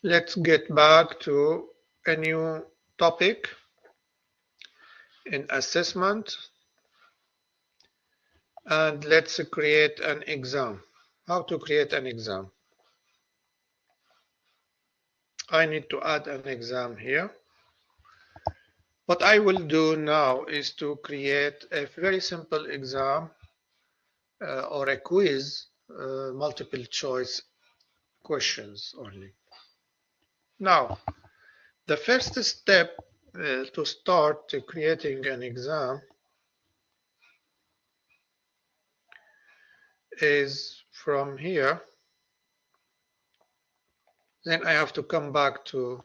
Let's get back to a new topic in assessment, and let's create an exam. How to create an exam? I need to add an exam here. What I will do now is to create a very simple exam or a quiz, multiple choice questions only. Now, the first step to start creating an exam is from here. Then I have to come back to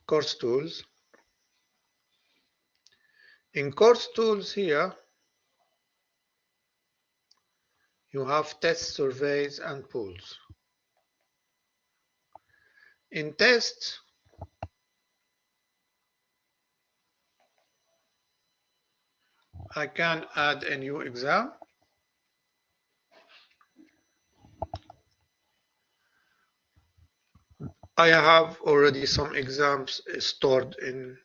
course tools. In course tools here, you have test surveys and polls. In tests, I can add a new exam. I have already some exams stored in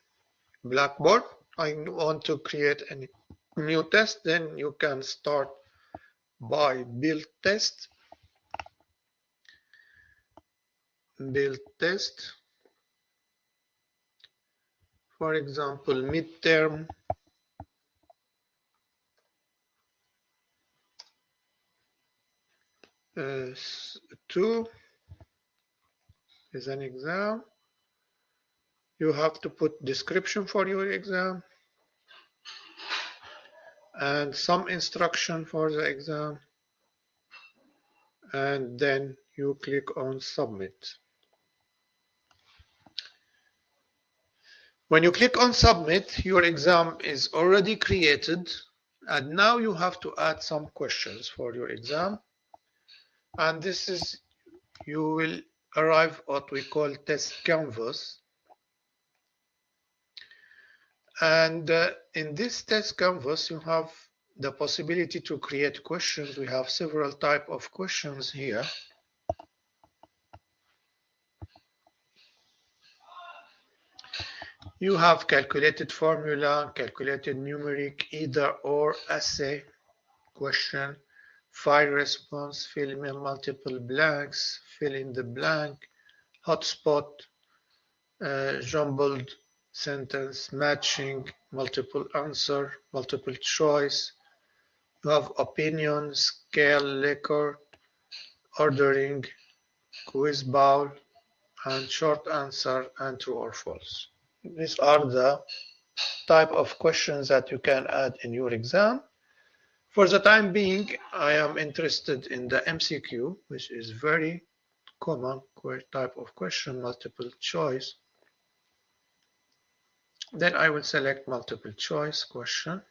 Blackboard. I want to create a new test, then you can start by build test. Build test. For example, midterm. Two is an exam. You have to put description for your exam and some instruction for the exam, and then you click on submit. When you click on submit, your exam is already created, and now you have to add some questions for your exam, and this is, you will arrive at what we call test canvas. And in this test canvas, you have the possibility to create questions. We have several types of questions here. You have calculated formula, calculated numeric, either or essay question, file response, fill in multiple blanks, fill in the blank, hotspot, jumbled sentence, matching, multiple answer, multiple choice. You have opinion, scale, Likert, ordering, quiz bowl, and short answer, and true or false. These are the type of questions that you can add in your exam. For the time being, I am interested in the MCQ, which is very common type of question, multiple choice. Then I will select multiple choice question.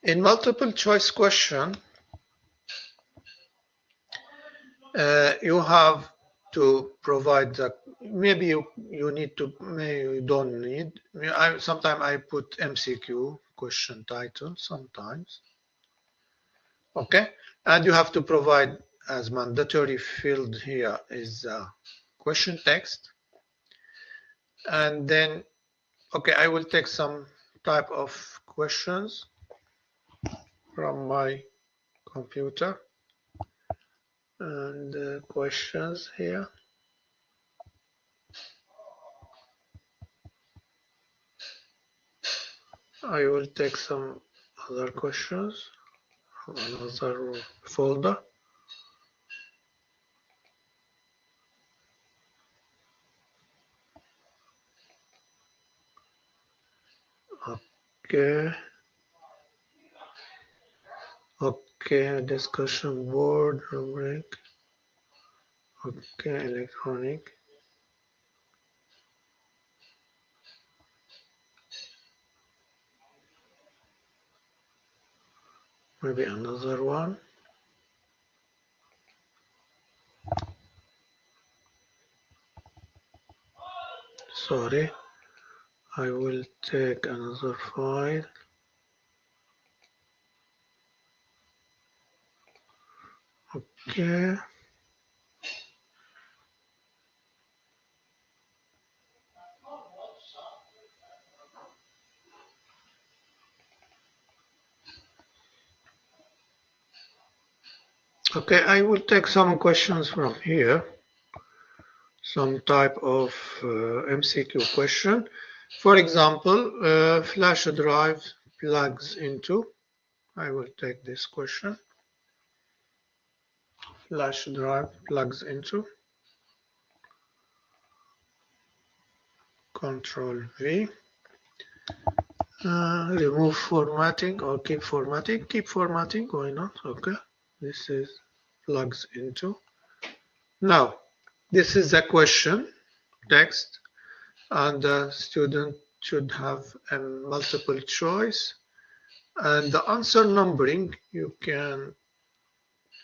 In multiple choice question, you have to provide the, maybe you need to, maybe you don't need. Sometimes I put MCQ question title sometimes. Okay, and you have to provide as mandatory field here is question text. And then, okay, I will take some type of questions from my computer. And questions here. I will take some other questions from another folder. Okay. Okay, discussion board, rubric. Okay, electronic. Maybe another one. Sorry, I will take another file. Okay. Okay, I will take some questions from here. Some type of MCQ question. For example, flash drive plugs into. I will take this question. Flash drive plugs into. Control V. Remove formatting or keep formatting. Keep formatting, why not? Okay. This is plugs into. Now, this is a question text, and the student should have a multiple choice. And the answer numbering, you can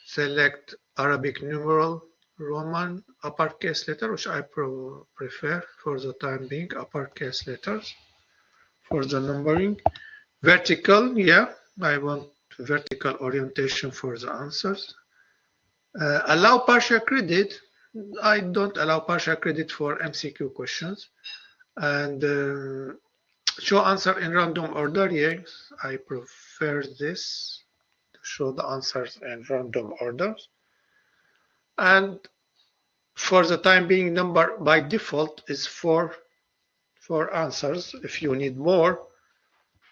select Arabic numeral, Roman, uppercase letter, which I prefer for the time being, uppercase letters for the numbering. Vertical, yeah, I want vertical orientation for the answers. Allow partial credit. I don't allow partial credit for MCQ questions. And show answer in random order, yes, I prefer this to show the answers in random orders. And for the time being, number by default is four answers. If you need more,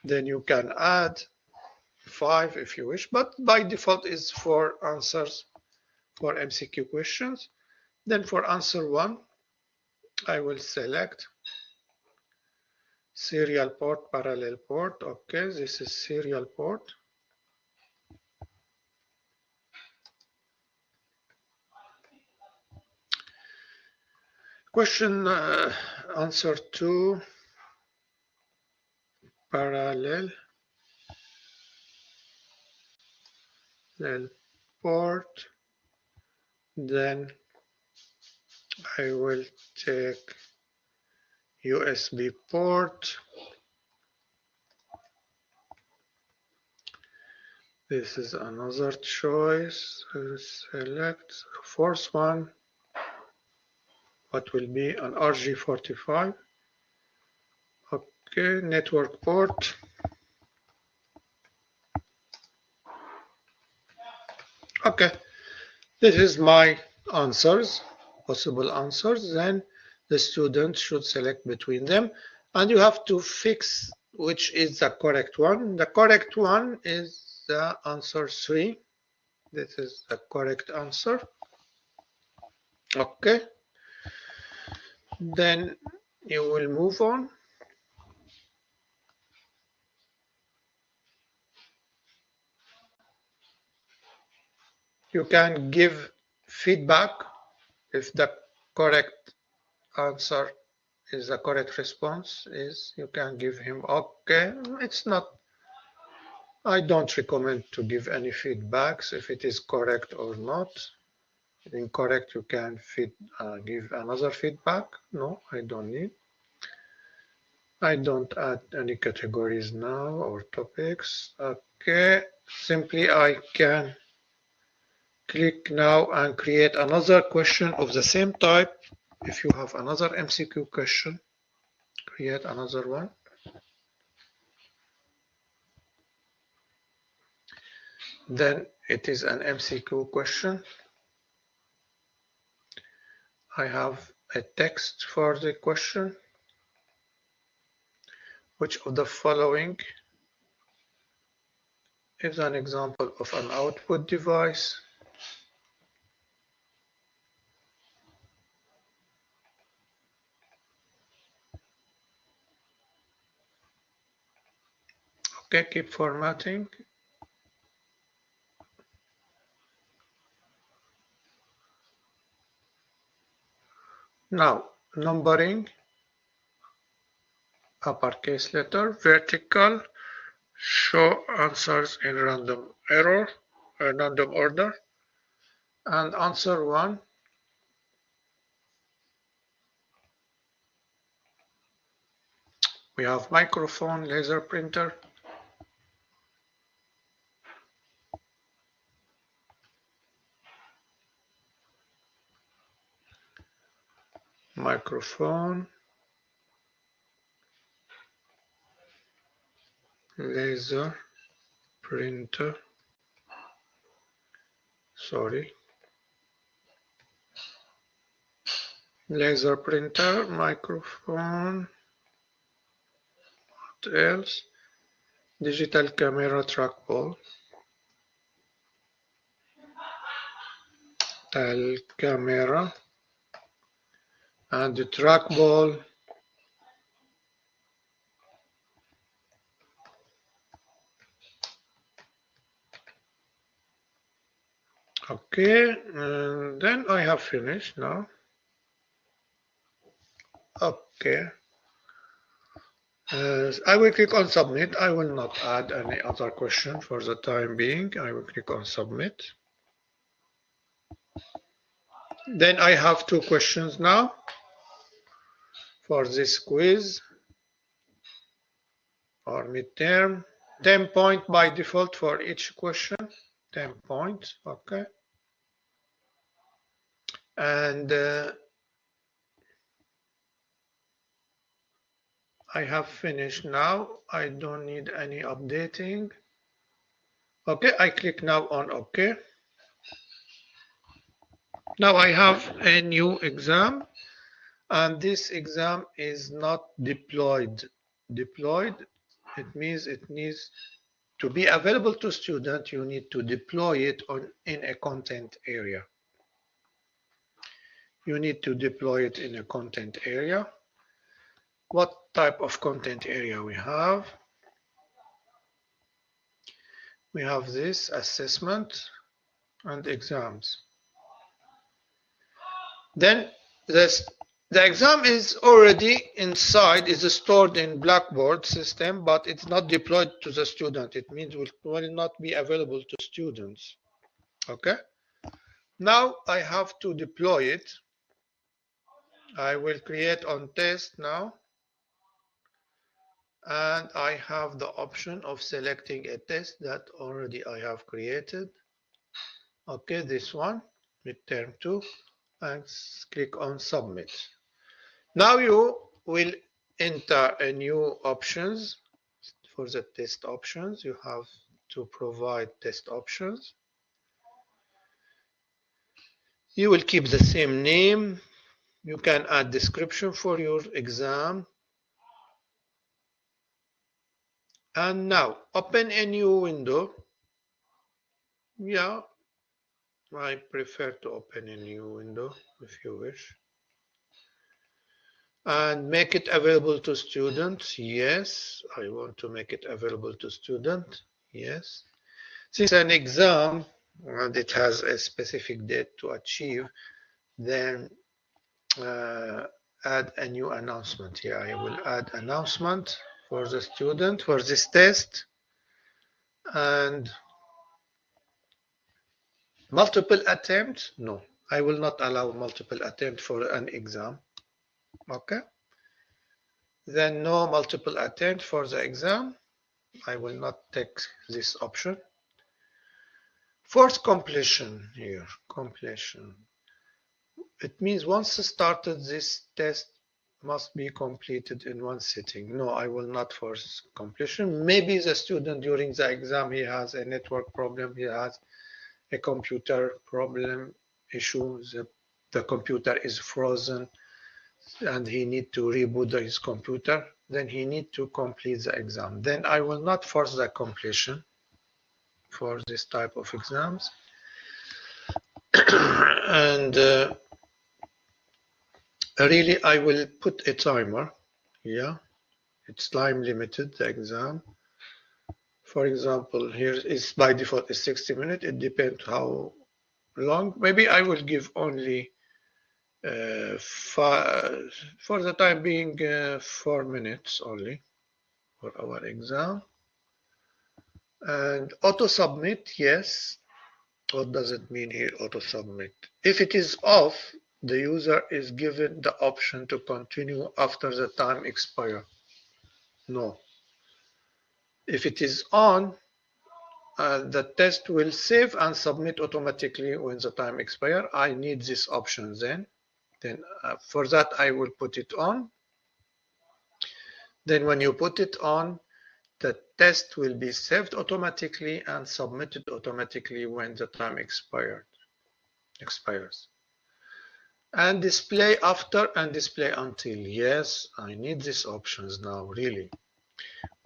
then you can add 5 if you wish, but by default is 4 answers for MCQ questions. Then for answer 1, I will select serial port, parallel port. Okay, this is serial port. Question answer 2, parallel port. Then I will take USB port. This is another choice. I will select fourth one. What will be an RG45? Okay, network port. Okay, this is my answers, possible answers. Then the student should select between them, and you have to fix which is the correct one. The correct one is the answer 3. This is the correct answer. Okay, then you will move on. You can give feedback if the correct answer is the correct response. Is you can give him okay. It's not, I don't recommend to give any feedbacks if it is correct or not. If incorrect, you can give another feedback. No, I don't need. I don't add any categories now or topics. Okay, simply I can click now and create another question of the same type. If you have another MCQ question, create another one. Then it is an MCQ question. I have a text for the question. Which of the following is an example of an output device? Okay, keep formatting. Now, numbering, uppercase letter, vertical, show answers in random order, and answer 1. We have microphone, laser printer. microphone, laser printer, sorry, laser printer, microphone, what else? Digital camera trackball, camera, and the trackball. Okay, and then I have finished now. Okay. I will click on submit. I will not add any other question for the time being. I will click on submit. Then I have two questions now for this quiz or midterm. 10 points by default for each question. 10 points, okay. And I have finished now. I don't need any updating. Okay, I click now on OK. Now I have a new exam, and this exam is not deployed. Deployed, it means it needs to be available to students. You need to deploy it in a content area. You need to deploy it in a content area. What type of content area we have? We have this assessment and exams. Then the exam is already inside, is stored in Blackboard system, but it's not deployed to the student. It means it will not be available to students. Okay. Now I have to deploy it. I will create on test now. And I have the option of selecting a test that already I have created. Okay, this one, midterm 2, and click on submit. Now you will enter a new options. For the test options, you have to provide test options. You will keep the same name. You can add description for your exam. And now open a new window. Yeah, I prefer to open a new window if you wish. And make it available to students. Yes, I want to make it available to students. Yes. Since an exam and it has a specific date to achieve, then add a new announcement here. I will add announcement for the student for this test. And multiple attempts? No, I will not allow multiple attempts for an exam. Okay. Then no multiple attempt for the exam. I will not take this option. Forced completion here, completion. It means once started, this test must be completed in one sitting. No, I will not force completion. Maybe the student during the exam, he has a network problem, he has a computer problem issue, the computer is frozen, and he need to reboot his computer, then he need to complete the exam. Then I will not force the completion for this type of exams. And really, I will put a timer. Yeah, it's time limited, the exam. For example, here is by default is 60 minutes. It depends how long. Maybe I will give only for the time being 4 minutes only for our exam. And auto submit, yes. What does it mean here, auto submit? If it is off, the user is given the option to continue after the time expires. No. If it is on, the test will save and submit automatically when the time expires. I need this option then. Then for that, I will put it on. Then when you put it on, the test will be saved automatically and submitted automatically when the time expires. And display after and display until. Yes, I need these options now, really.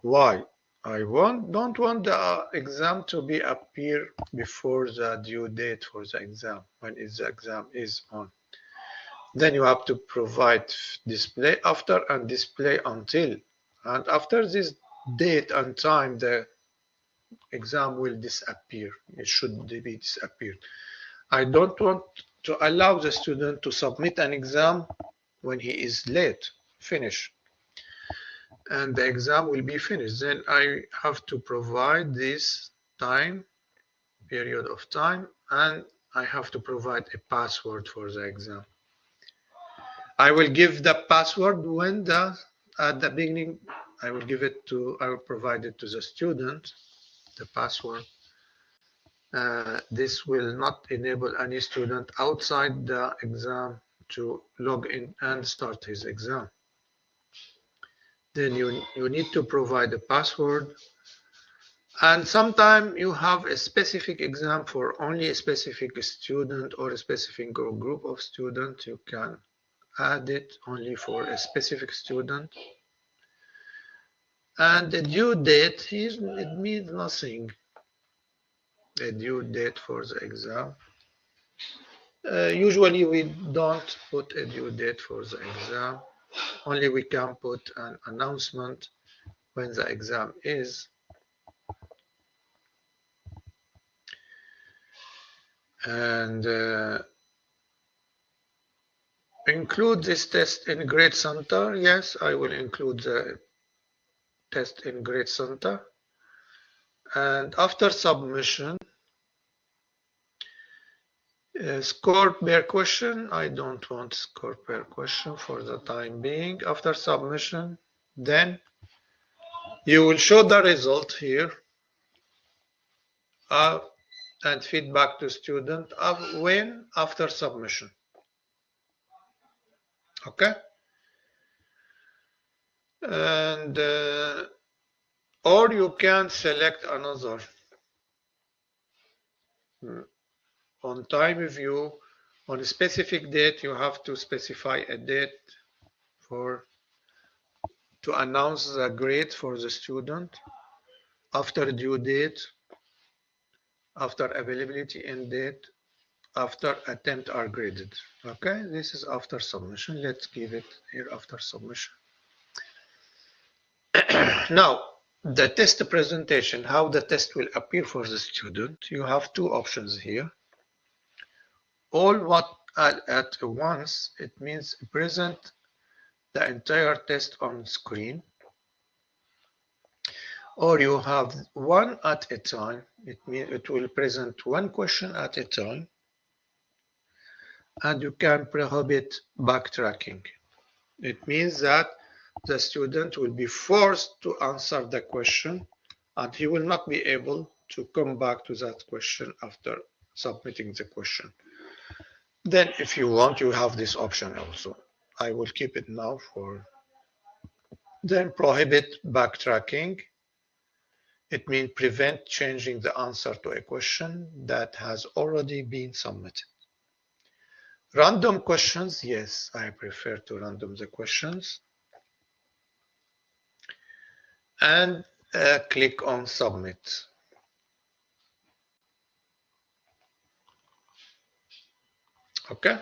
Why? I don't want the exam to be appear before the due date for the exam, when the exam is on. Then you have to provide display after and display until. And after this date and time, the exam will disappear. It should be disappeared. I don't want to allow the student to submit an exam when he is late. Finish. And the exam will be finished. Then I have to provide this time, period of time, and I have to provide a password for the exam. I will give the password when at the beginning, I will provide it to the student, the password. This will not enable any student outside the exam to log in and start his exam. Then you need to provide a password. And sometimes you have a specific exam for only a specific student or a specific group of students. You can add it only for a specific student. And the due date, it means nothing. The due date for the exam. Usually we don't put a due date for the exam. Only we can put an announcement when the exam is. And include this test in Grade Center. Yes, I will include the test in Grade Center. And after submission, score per question. I don't want score per question for the time being. After submission, then you will show the result here and feedback to student when after submission. Okay. And or you can select another on time view. On a specific date, you have to specify a date to announce the grade for the student. After due date, after availability end date, after attempt are graded. Okay, this is after submission. Let's give it here after submission. Now, the test presentation, how the test will appear for the student. You have two options here. All what at once, it means present the entire test on screen. Or you have one at a time. It means it will present one question at a time. And you can prohibit backtracking. It means that the student will be forced to answer the question and he will not be able to come back to that question after submitting the question. Then if you want, you have this option also. I will keep it now for. Then prohibit backtracking. It means prevent changing the answer to a question that has already been submitted. Random questions, yes, I prefer to random the questions. And click on submit. Okay.